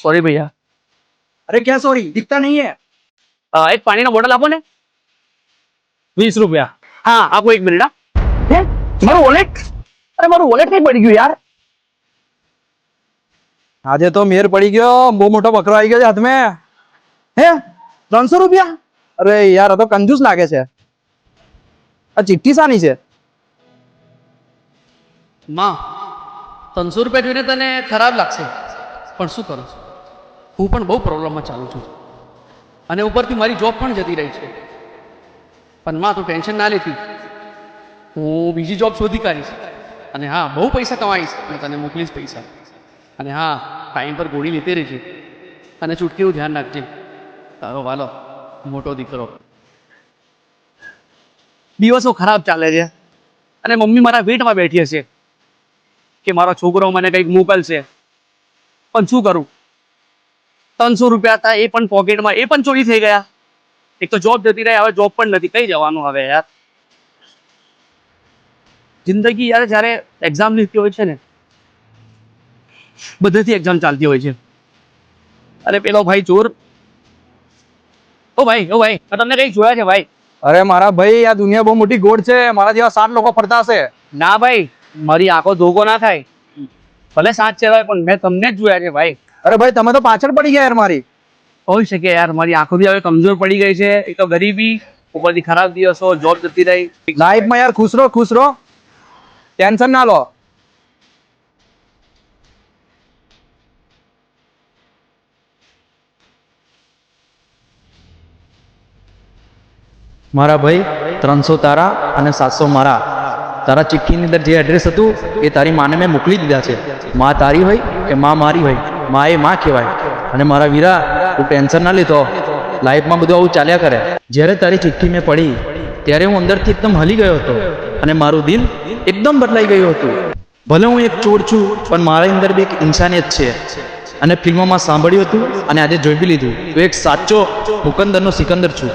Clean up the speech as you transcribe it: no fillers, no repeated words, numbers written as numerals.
Sorry भैया। अरे क्या सॉरी, दिखता नहीं है। एक पानी का बोतल आपो ने। 20 रुपया। हाँ आपको 1 मिनट। मारो वॉलेट। अरे मारो वॉलेट कहीं पड़ी गયું यार। આજે તો મેર પડી ગયો, બહુ મોટો બકરો આવી ગયો છે હાથમાં. હે 300 રૂપિયા? અરે યાર આ તો કંજૂસ લાગે છે. આ ચિઠ્ઠી સાની છે? માં 300 રૂપિયા જોઈને તને ખરાબ લાગશે, પણ શું કરું, હું પણ બહુ પ્રોબ્લેમમાં ચાલું છું અને ઉપરથી મારી જોબ પણ જતી રહી છે. પણ માં તું ટેન્શન ના લેતી, હું બીજી જોબ શોધી કાઢીશ અને હા બહુ પૈસા કમાઈશ અને તને મોકલીશ પૈસા. અને હા ટાઈમ પર ગોળી લેતી રહેજે અને ચૂટકીનું ધ્યાન રાખજે. તારો વાલો મોટો દીકરો. દિવસો ખરાબ ચાલે છે અને મમ્મી મારા વેટમાં બેઠી હશે કે મારો છોકરો મને કંઈક મોકલશે, પણ શું કરું? 300 રૂપિયા હતા એ પણ પોકેટમાં, એ પણ ચોરી થઈ ગયા. એક તો જોબ જતી રહી, હવે જોબ પણ નથી, કઈ જવાનું હવે યાર. જિંદગી યાર જ્યારે એક્ઝામ લીધી હોય છે ને, બધેથી એક્ઝામ ચાલતી હોય છે. અરે પેલો ભાઈ ચોર, ઓ ભાઈ મેં તમને કંઈક જોયા છે ભાઈ? અરે મારા ભાઈ, આ દુનિયા બહુ મોટી ગોળ છે, મારા જેવા 7 લોકો ફરતા હશે. ના ભાઈ, મારી આંખો ધોકો ના થાય, ભલે સાચ ચલાવે પણ મેં તમને જ જોયા છે ભાઈ. અરે ભાઈ તમે તો પાછળ પડી ગયા યાર મારી. હોઈ શકે યાર, મારી આંખો બી હવે કમજોર પડી ગઈ છે. એક તો ગરીબી, ઉપરથી ખરાબ દિવસો, જોબ જતી રહી. લાઈફમાં યાર ખુશ રહો, ટેન્શન ના લો. મારા ભાઈ 300 તારા અને 700 મારા. તારા ચિઠ્ઠીની અંદર જે એડ્રેસ હતું એ તારી માને મેં મોકલી દીધા છે. માં તારી હોય કે માં મારી હોય, માં એ માં કહેવાય. અને મારા વીરા, તું ટેન્શન ના લેતો, લાઈફમાં બધું આવું ચાલ્યા કરે. જ્યારે તારી ચિઠ્ઠી મેં પડી ત્યારે હું અંદરથી એકદમ હલી ગયો હતો અને મારું દિલ એકદમ બદલાઈ ગયું હતું. ભલે હું એક ચોર છું, પણ મારા અંદર બી એક ઇન્સાનિયત છે. અને ફિલ્મોમાં સાંભળ્યું હતું અને આજે જોઈ બી લીધું, તો એક સાચો મુકંદરનો સિકંદર છું.